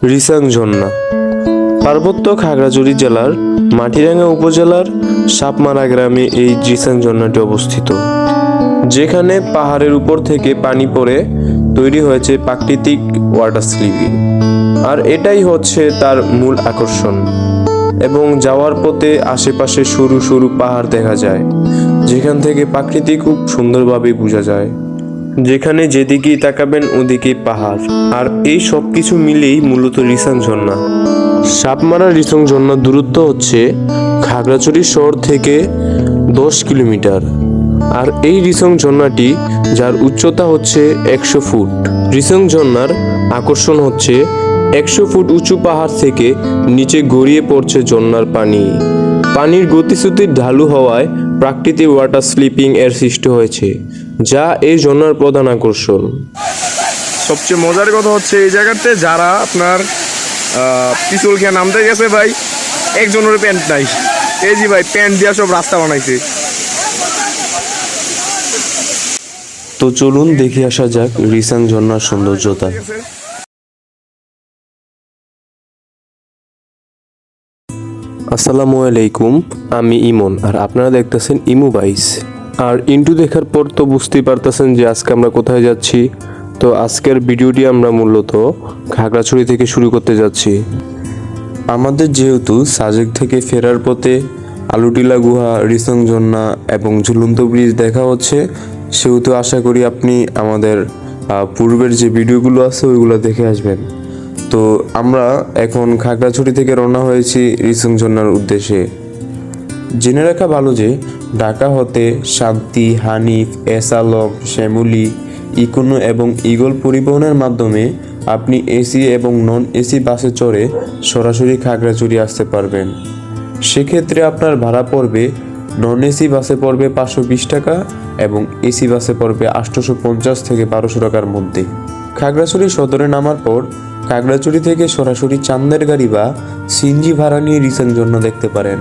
রিসাং ঝর্ণা পার্বত্য খাগড়াছড়ি জেলার মাটিরাঙ্গা উপজেলার সাপমারা গ্রামে এই রিসাং ঝর্ণাটি অবস্থিত, যেখানে পাহাড়ের উপর থেকে পানি পড়ে তৈরি হয়েছে প্রাকৃতিক ওয়াটার স্লিপিং। আর এটাই হচ্ছে তার মূল আকর্ষণ। এবং যাওয়ার পথে আশেপাশে সরু সরু পাহাড় দেখা যায়, যেখান থেকে প্রকৃতি খুব সুন্দরভাবে বোঝা যায়। যেখানে যেদিকেই তাকাবেন ওদিকেই পাহাড়। আর এই সব কিছু মিলেই মূলত রিসাং ঝর্ণা। সাপমারা রিসাং ঝর্ণার দূরত্ব হচ্ছে খাগড়াছড়ি শহর থেকে 10 কিলোমিটার। আর এই রিসাং ঝর্ণাটি, যার উচ্চতা হচ্ছে 100 ফুট। রিসাং ঝর্ণার আকর্ষণ হচ্ছে 100 ফুট উঁচু পাহাড় থেকে নিচে গড়িয়ে পড়ছে ঝর্ণার পানি। পানির গতিশ্রুতি ঢালু হওয়ায় প্রাকৃতিক ওয়াটার স্লিপিং এর সৃষ্টি হয়েছে, যা এই ঝর্ণার প্রধান আকর্ষণ। সবচেয়ে মজার কথা হচ্ছে এই জায়গাতে যারা আপনার পিছল খেয়ে নামতে গেছে ভাই, একজনের প্যান্ট নাই। এই যে ভাই প্যান্ট দিয়া সব রাস্তা বানাইছে। তো চলুন দেখে আসা যাক রিসাং ঝর্ণার সৌন্দর্যতা। আসসালামু আলাইকুম, আমি ইমন আর আপনারা দেখতেছেন ইমু বাইস। আর ইন্টু দেখার পর তো বুঝতেই পারতেছেন যে আজকে আমরা কোথায় যাচ্ছি। তো আজকের ভিডিওটি আমরা মূলত খাগড়াছড়ি থেকে শুরু করতে যাচ্ছি। আমাদের যেহেতু সাজেক থেকে ফেরার পথে আলুটিলা গুহা, রিসাং ঝর্ণা এবং ঝুলন্ত ব্রিজ দেখা হচ্ছে, সেহেতু আশা করি আপনি আমাদের পূর্বের যে ভিডিওগুলো আছে ওইগুলো দেখে আসবেন। তো আমরা এখন খাগড়াছড়ি থেকে রওনা হয়েছি রিসাং ঝর্ণার উদ্দেশ্যে। জেনে রাখা ভালো যে ঢাকা হতে শান্তি, হানিফ, এস আলম, শ্যামলী, ইকোনো এবং ইগল পরিবহনের মাধ্যমে আপনি এসি এবং নন এসি বাসে চড়ে সরাসরি খাগড়াছড়ি আসতে পারবেন। সেক্ষেত্রে আপনার ভাড়া পড়বে নন এসি বাসে পড়বে 520 টাকা এবং এসি বাসে পড়বে 850 থেকে 1200 টাকার মধ্যে। খাগড়াছড়ি সদরে নামার পর খাগড়াছড়ি থেকে সরাসরি চান্দের গাড়ি বা সিএনজি ভাড়া নিয়ে রিসাং ঝর্ণা দেখতে পারেন।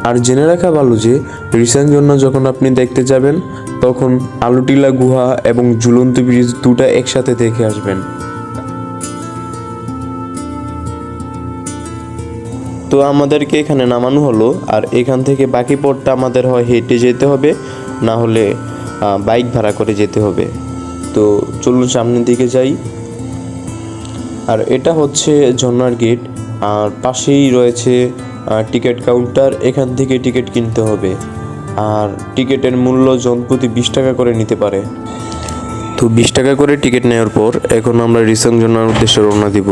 আর জেনে রাখা ভালো যে রিসাং ঝর্ণা যখন আপনি দেখতে যাবেন তখন আলুটিলা গুহা এবং ঝুলন্ত ব্রিজ দুটা একসাথে দেখে আসবেন। তো আমাদেরকে এখানে নামানো হলো, আর এখান থেকে বাকি পথটা আমাদের হয় হেঁটে যেতে হবে, না হলে বাইক ভাড়া করে যেতে হবে। তো চলুন সামনের দিকে যাই। আর এটা হচ্ছে ঝর্ণার গেট, আর পাশেই রয়েছে টিকিট কাউন্টার। এখান থেকে টিকিট কিনতে হবে, আর টিকিটের মূল্য জনপ্রতি 20 টাকা করে নিতে পারে। তো 20 টাকা করে টিকিট নেওয়ার পর এখন আমরা রিসাং ঝর্ণার উদ্দেশ্যে রওনা দিব।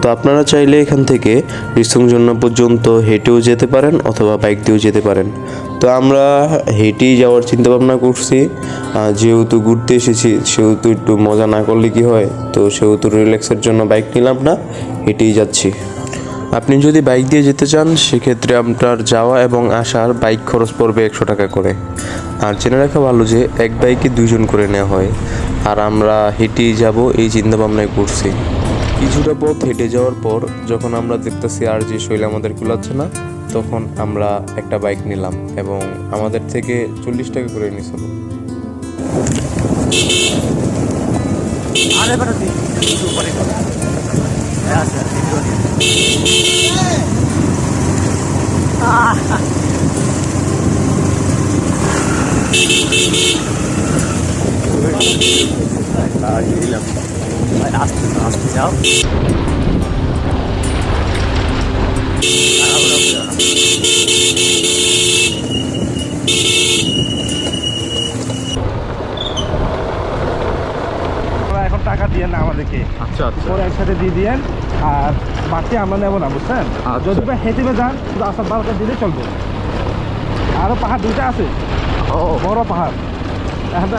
তো আপনারা চাইলে এখান থেকে রিসাং ঝর্ণা পর্যন্ত হেঁটেও যেতে পারেন অথবা বাইক দিয়েও যেতে পারেন। তো আমরা হেঁটেই যাওয়ার চিন্তা ভাবনা করছি, যেহেতু ঘুরতে এসেছি সেহেতু একটু মজা না করলে কি হয়। তো সেহেতু রিল্যাক্সের জন্য বাইক নিলাম না, হেঁটেই যাচ্ছি। আপনি যদি বাইক দিয়ে যেতে চান সেক্ষেত্রে আপনার যাওয়া এবং আসার বাইক খরচ পড়বে 100 টাকা করে। আর জেনে রাখা ভালো যে এক বাইকে 2 জন করে নেওয়া হয়। আর আমরা হেঁটেই যাব এই চিন্তা ভাবনায় করছি। কিছুটা পথ হেঁটে যাওয়ার পর যখন আমরা দেখতেছি আর যে শৈল আমাদের কুলাচ্ছে না, তখন আমরা একটা বাইক নিলাম এবং আমাদের থেকে 40 টাকা করে নিয়েছিল। আস্তে আস্তে যাও। এখন টাকা দিয়ে না আমাদেরকে, আচ্ছা আচ্ছা, পরে একসাথে দিয়ে দিয়েন। আর বাকি আমরা নেবো না, বুঝছেন? যদি বা হেঁটে যান শুধু আসার বারোটা দিলে চলবে। আরো পাহাড় 2টা আছে, বড় পাহাড়।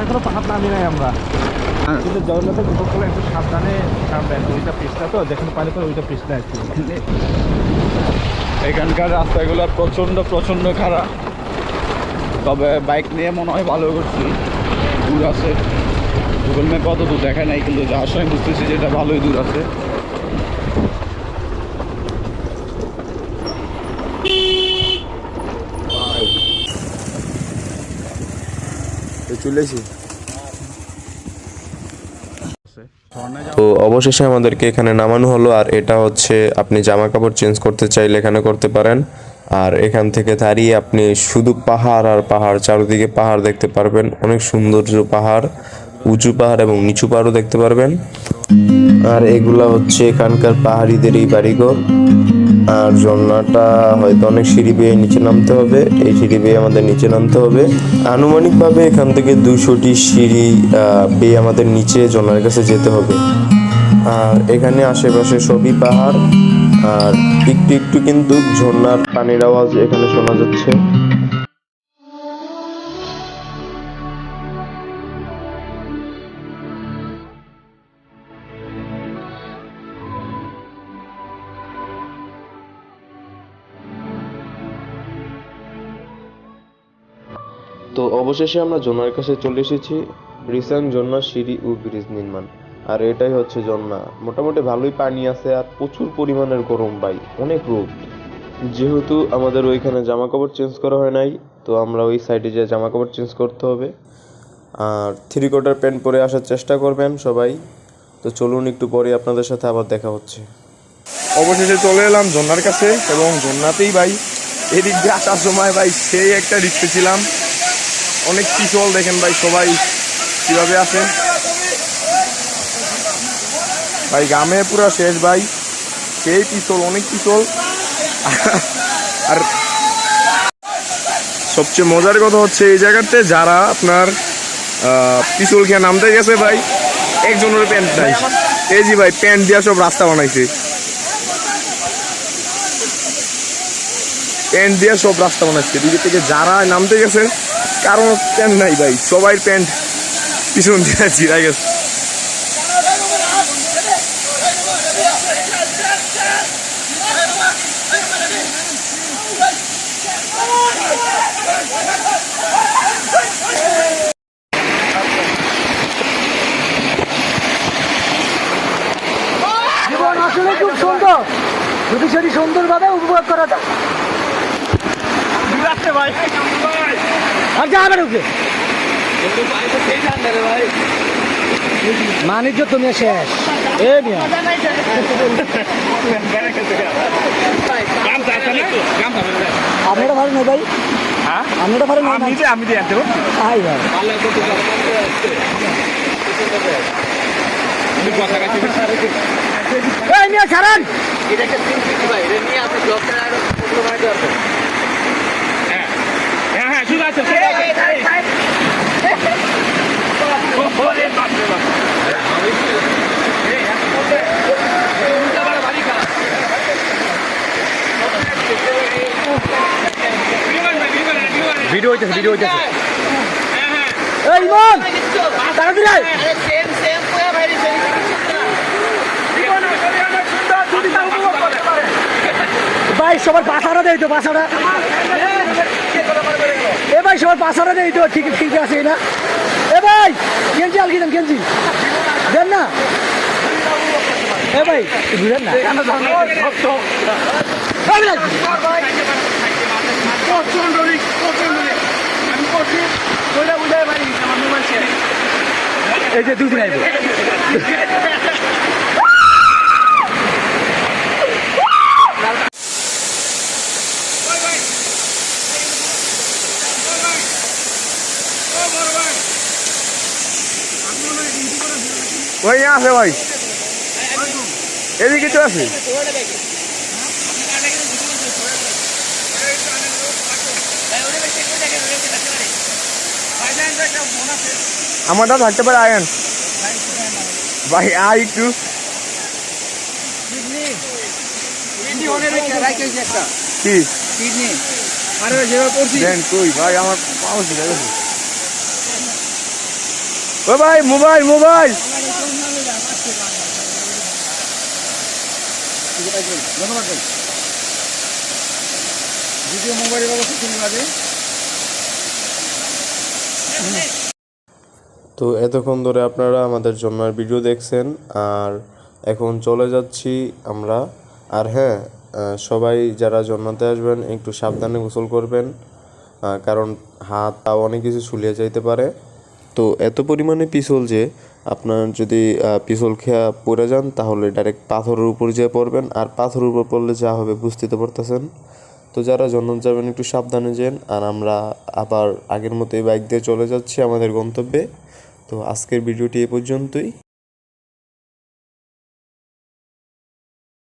এখনো পাহাড় নামি নাই আমরা, কিন্তু জগন্নাথের গোসল করে একটু সাবধানে নামবেন। ওইটা পিছটা তো যেখানে পানি পড়ে ওইটা পিছটা একটু। এখানকার রাস্তাগুলো প্রচণ্ড খারাপ, তবে বাইক নিয়ে মনে হয় ভালো করছি। দূর আছে, গুগল ম্যাপে অত দূর দেখায় নাই, কিন্তু যাওয়ার সময় বুঝতেছি যে এটা ভালোই দূর আছে। চলেছি তো অবশেষে আমাদেরকে এখানে নামানো হলো। আর এটা হচ্ছে আপনি জামা কাপড় চেঞ্জ করতে চাইলে এখানে করতে পারেন। আর এখান থেকে দাঁড়িয়ে আপনি শুধু পাহাড় আর পাহাড়, চারদিকে পাহাড় দেখতে পারবেন। অনেক সৌন্দর্য পাহাড়, উঁচু পাহাড় এবং নিচু পাহাড়ও দেখতে পারবেন। আর এগুলা হচ্ছে এখানকার পাহাড়িদেরই বাড়িঘর। আর ঝর্ণাটা হয়তো অনেক সিঁড়ি বেয়ে নিচে নামতে হবে, এই সিঁড়ি বেয়ে আমাদের নিচে নামতে হবে। আনুমানিকভাবে এখান থেকে 200টি সিঁড়ি বেয়ে আমাদের নিচে ঝর্ণার কাছে যেতে হবে। আর এখানে আশেপাশে সবই পাহাড়, আর একটু একটু কিন্তু ঝর্ণার পানির আওয়াজ এখানে শোনা যাচ্ছে। তো অবশেষে আমরা ঝর্ণার কাছে চলে এসেছি। রিসাং ঝর্ণার সিঁড়ি ও ব্রিজ নির্মাণ। আর এটাই হচ্ছে ঝর্ণা। মোটামুটি ভালোই পানি আছে আর প্রচুর পরিমাণের গরম ভাই, অনেক রোদ। যেহেতু আমাদের ওইখানে জামা কাপড় চেঞ্জ করা হয় নাই, তো আমরা ওই সাইডে যে জামা কাপড় চেঞ্জ করতে হবে। আর 3/4 প্যান্ট পরে আসার চেষ্টা করবেন সবাই। তো চলুন একটু পরে আপনাদের সাথে আবার দেখা হচ্ছে। অবশেষে চলে এলাম ঝর্ণার কাছে, এবং ঝর্ণাতেই ভাই এদিক দিয়ে আসার সময় ভাই সেই একটা রিস্কে ছিলাম। অনেক পিছল দেখেন ভাই, সবাই কীভাবে আসেন ভাই, গামে পুরা শেষ ভাই, সেই পিছল, অনেক পিছল। আর সবচেয়ে মজার কথা হচ্ছে এই জায়গাতে যারা আপনার পিছল খেয়ে নামতে গেছে ভাই, একজনের প্যান্ট নাই। এই জি ভাই, প্যান্ট দিয়া সব রাস্তা বানাইছে, প্যান্ট দিয়ে সব রাস্তা বানাচ্ছে। দিকে থেকে যারা নামতে গেছে কারণ প্যান্ট নাই ভাই, সবাই প্যান্ট পিছন দিয়ে জিরা গেছে। জীবন আসলে খুব সুন্দর, যদি সেটি সুন্দরভাবে উপভোগ করা যায়। আর যাবে ঢুকে বাণিজ্য তুমি শেষ। এ মিয়া আপনারা ভালো নেই ভাই, আপনারা ভালো নেই, আমি দিয়ে আসবো ভাই ভাই এই মিয়া ছাড়েন। ভিডিও হইতেছে, ভিডিও হইতেছে। এই ইমন তাড়াতাড়ি আয়। ভাই সবার পাশারা দেয় তো, পাশারা এ ভাই, সবার পাশারা দেয় তো, ঠিক ঠিক আছে না? এ ভাই গেঞ্জি আলকি দেন, গেঞ্জি দেন না এ ভাই, বুঝেন না? এই যে দুদিন আইব। ওই আছে ভাই, এদিকে তো আছে। আমারটা থাকতে পারে, আয়েন ভাই আয় একটু। কি দেন কই ভাই, আমার পাওয়া ছিল। ও ভাই মোবাইল, মোবাইল ভিডিও মোবাইলের অবস্থা ঠিক লাগে। তো এতক্ষণ ধরে আপনারা আমাদের ঝর্ণার ভিডিও দেখছেন, আর এখন চলে যাচ্ছি আমরা। আর হ্যাঁ, সবাই যারা ঝর্ণাতে আসবেন একটু সাবধানে গোসল করবেন, কারণ হাত পা অনেক কিছু ছুলিয়ে যাইতে পারে। তো এত পরিমাণে পিছল যে আপনার যদি পিছল খেয়া পড়ে যান তাহলে ডাইরেক্ট পাথরের উপর যেয়ে পড়বেন, আর পাথরের উপর পড়লে যা হবে বুঝতে তো পারতেছেন। তো যারা জন্নত যাবেন একটু সাবধানে যান। আর আমরা আবার আগের মতোই বাইক দিয়ে চলে যাচ্ছি আমাদের গন্তব্যে। তো আজকের ভিডিওটি এ পর্যন্তই।